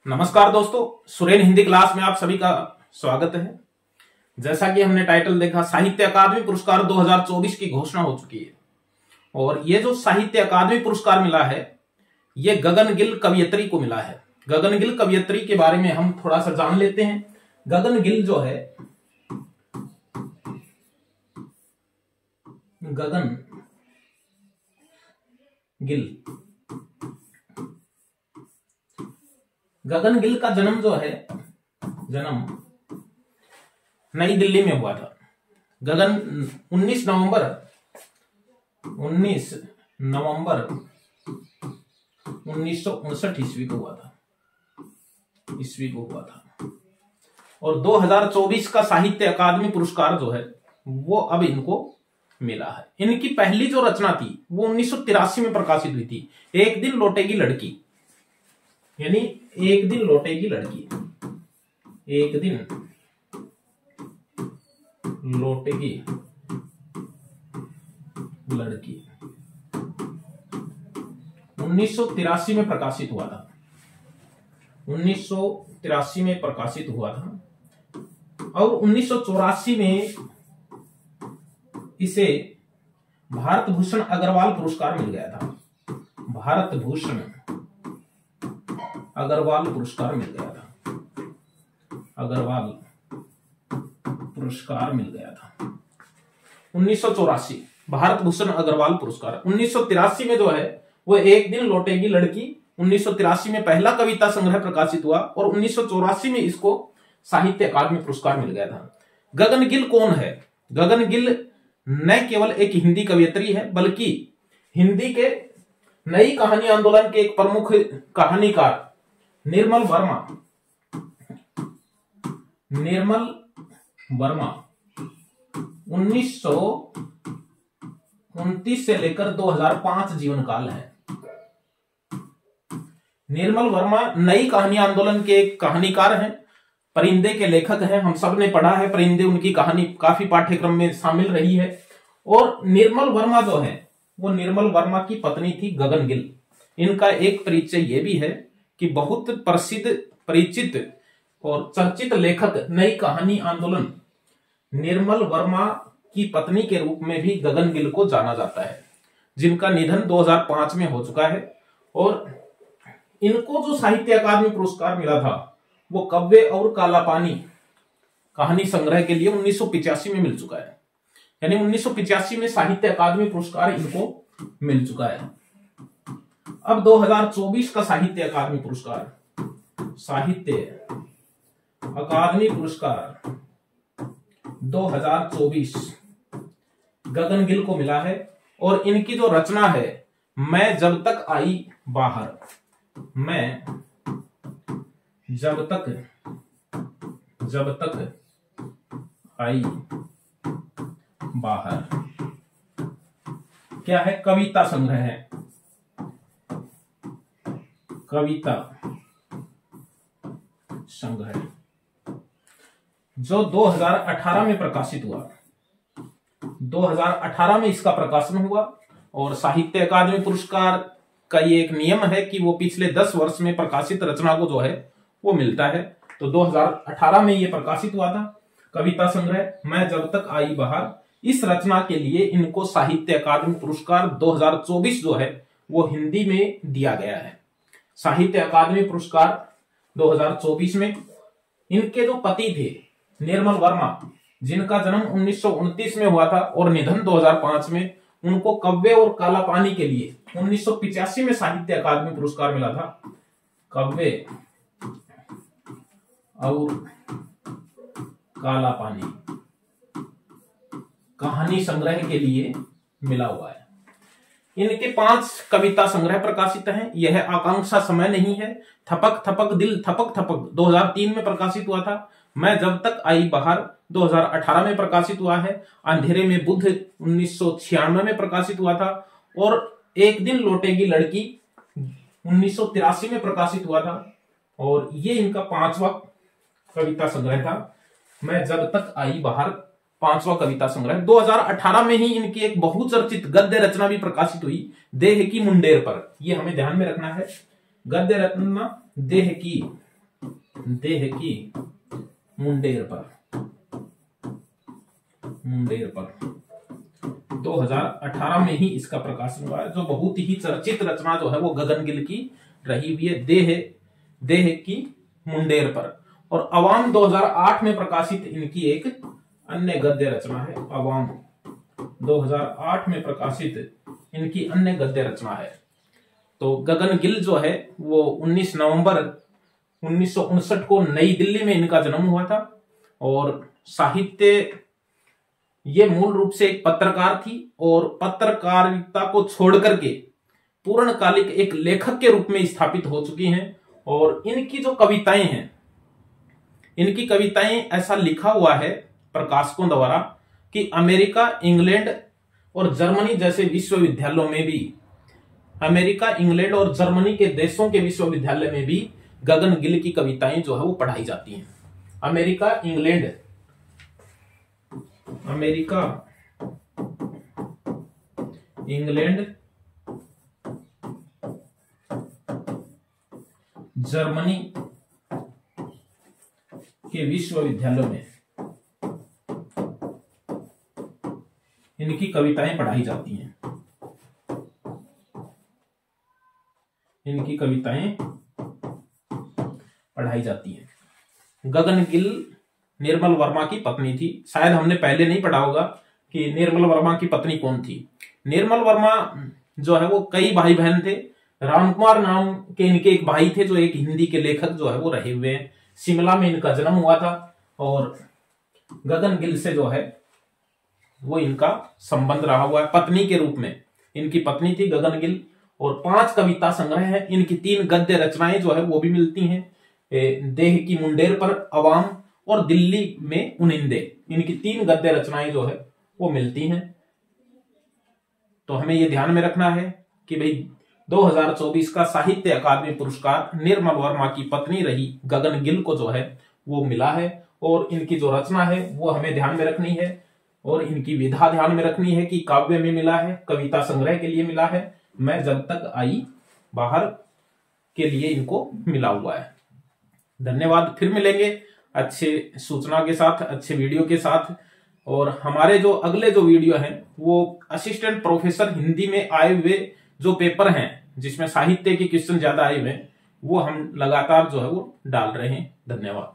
नमस्कार दोस्तों, सुरेन हिंदी क्लास में आप सभी का स्वागत है। जैसा कि हमने टाइटल देखा, साहित्य अकादमी पुरस्कार 2024 की घोषणा हो चुकी है और ये जो साहित्य अकादमी पुरस्कार मिला है ये गगन गिल कवियत्री को मिला है। गगन गिल कवियत्री के बारे में हम थोड़ा सा जान लेते हैं। गगन गिल जो है, गगन गिल का जन्म जो है, जन्म नई दिल्ली में हुआ था। 19 नवंबर 1959 ईस्वी को हुआ था और 2024 का साहित्य अकादमी पुरस्कार जो है वो अब इनको मिला है। इनकी पहली जो रचना थी वो 1983 में प्रकाशित हुई थी, एक दिन लौटेगी लड़की, यानी एक दिन लौटेगी लड़की, एक दिन लौटेगी लड़की 1983 में प्रकाशित हुआ था। 1983 में प्रकाशित हुआ था और 1984 में इसे भारत भूषण अग्रवाल पुरस्कार मिल गया था। भारत भूषण अग्रवाल पुरस्कार मिल गया था। अग्रवाल पुरस्कार मिल गया था 1984, भारत भूषण अग्रवाल पुरस्कार। 1983 में जो है वो एक दिन लौटेगी लड़की 1983 में पहला कविता संग्रह प्रकाशित हुआ और 1984 में इसको साहित्य अकादमी पुरस्कार मिल गया था। गगन गिल कौन है? गगन गिल न केवल एक हिंदी कवियत्री है बल्कि हिंदी के नई कहानी आंदोलन के एक प्रमुख कहानीकार निर्मल वर्मा 1929 से लेकर 2005 जीवन काल है। निर्मल वर्मा नई कहानी आंदोलन के एक कहानीकार हैं, परिंदे के लेखक हैं। हम सब ने पढ़ा है परिंदे, उनकी कहानी काफी पाठ्यक्रम में शामिल रही है। और निर्मल वर्मा जो है वो निर्मल वर्मा की पत्नी थी गगन गिल। इनका एक परिचय ये भी है कि बहुत प्रसिद्ध, परिचित और चर्चित लेखक नई कहानी आंदोलन निर्मल वर्मा की पत्नी के रूप में भी गगन गिल को जाना जाता है, जिनका निधन 2005 में हो चुका है। और इनको जो साहित्य अकादमी पुरस्कार मिला था वो कव्वे और काला पानी कहानी संग्रह के लिए 1985 में मिल चुका है, यानी 1985 में साहित्य अकादमी पुरस्कार इनको मिल चुका है। अब 2024 का साहित्य अकादमी पुरस्कार, साहित्य अकादमी पुरस्कार 2024 गगन गिल को मिला है और इनकी जो रचना है, मैं जब तक आई बाहर, मैं जब तक आई बाहर, क्या है? कविता संग्रह है, कविता संग्रह जो 2018 में प्रकाशित हुआ। 2018 में इसका प्रकाशन हुआ और साहित्य अकादमी पुरस्कार का ये एक नियम है कि वो पिछले 10 वर्ष में प्रकाशित रचना को जो है वो मिलता है। तो 2018 में ये प्रकाशित हुआ था कविता संग्रह मैं जब तक आई बाहर। इस रचना के लिए इनको साहित्य अकादमी पुरस्कार 2024 जो है वो हिंदी में दिया गया है। साहित्य अकादमी पुरस्कार 2024 में इनके जो पति थे निर्मल वर्मा, जिनका जन्म 1929 में हुआ था और निधन 2005 में, उनको कव्वे और काला पानी के लिए 1985 में साहित्य अकादमी पुरस्कार मिला था। कव्वे और काला पानी कहानी संग्रह के लिए मिला हुआ है। इनके 5 कविता संग्रह प्रकाशित हैं। यह आकांक्षा समय नहीं है, थपक थपक दिल थपक थपक 2003 में प्रकाशित हुआ था। मैं जब तक आई बाहर 2018 में प्रकाशित हुआ है। अंधेरे में बुद्ध 1996 में प्रकाशित हुआ था और एक दिन लौटेगी लड़की 1983 में प्रकाशित हुआ था और ये इनका 5वां कविता संग्रह था। मैं जब तक आई बाहर 5वां कविता संग्रह। 2018 में ही इनकी एक बहुचर्चित गद्य रचना भी प्रकाशित हुई, देह की मुंडेर पर। ये हमें ध्यान में रखना है, गद्य रचना देह की देह की मुंडेर पर 2018 में ही इसका प्रकाशन हुआ है, जो बहुत ही चर्चित रचना जो है वो गगनगिल की रही हुई है, देह की मुंडेर पर। और अवाम 2008 में प्रकाशित इनकी एक अन्य गद्य रचना है। अवाम 2008 में प्रकाशित इनकी अन्य गद्य रचना है। तो गगनगिल जो है वो 19 नवंबर 1959 को नई दिल्ली में इनका जन्म हुआ था। और साहित्य, ये मूल रूप से एक पत्रकार थी और पत्रकारिता को छोड़ करके पूर्णकालिक एक लेखक के रूप में स्थापित हो चुकी हैं। और इनकी जो कविताएं हैं, इनकी कविताएं ऐसा लिखा हुआ है प्रकाशकों द्वारा कि अमेरिका, इंग्लैंड और जर्मनी जैसे विश्वविद्यालयों में भी, अमेरिका, इंग्लैंड और जर्मनी के देशों के विश्वविद्यालय में भी गगनगिल की कविताएं जो है वो पढ़ाई जाती हैं। अमेरिका, इंग्लैंड, जर्मनी के विश्वविद्यालयों में इनकी कविताएं पढ़ाई जाती हैं। इनकी कविताएं पढ़ाई जाती हैं। गगनगिल निर्मल वर्मा की पत्नी थी। शायद हमने पहले नहीं पढ़ा होगा कि निर्मल वर्मा की पत्नी कौन थी। निर्मल वर्मा जो है वो कई भाई बहन थे। रामकुमार नाम के इनके एक भाई थे जो एक हिंदी के लेखक जो है वो रहे हुए हैं। शिमला में इनका जन्म हुआ था और गगनगिल से जो है वो इनका संबंध रहा हुआ है पत्नी के रूप में। इनकी पत्नी थी गगनगिल। और 5 कविता संग्रह है। इनकी 3 गद्य रचनाएं जो है वो भी मिलती हैं। देह की मुंडेर पर, अवाम और दिल्ली में उनिंदे, इनकी 3 गद्य रचनाएं जो है वो मिलती हैं। तो हमें ये ध्यान में रखना है कि भाई 2024 का साहित्य अकादमी पुरस्कार निर्मल वर्मा की पत्नी रही गगनगिल को जो है वो मिला है। और इनकी जो रचना है वो हमें ध्यान में रखनी है और इनकी विधा ध्यान में रखनी है कि काव्य में मिला है, कविता संग्रह के लिए मिला है, मैं जब तक आई बाहर के लिए इनको मिला हुआ है। धन्यवाद। फिर मिलेंगे अच्छे सूचना के साथ, अच्छे वीडियो के साथ। और हमारे जो अगले जो वीडियो हैं वो असिस्टेंट प्रोफेसर हिंदी में आए हुए जो पेपर हैं जिसमें साहित्य के क्वेश्चन ज्यादा आए हुए हैं वो हम लगातार जो है वो डाल रहे हैं। धन्यवाद।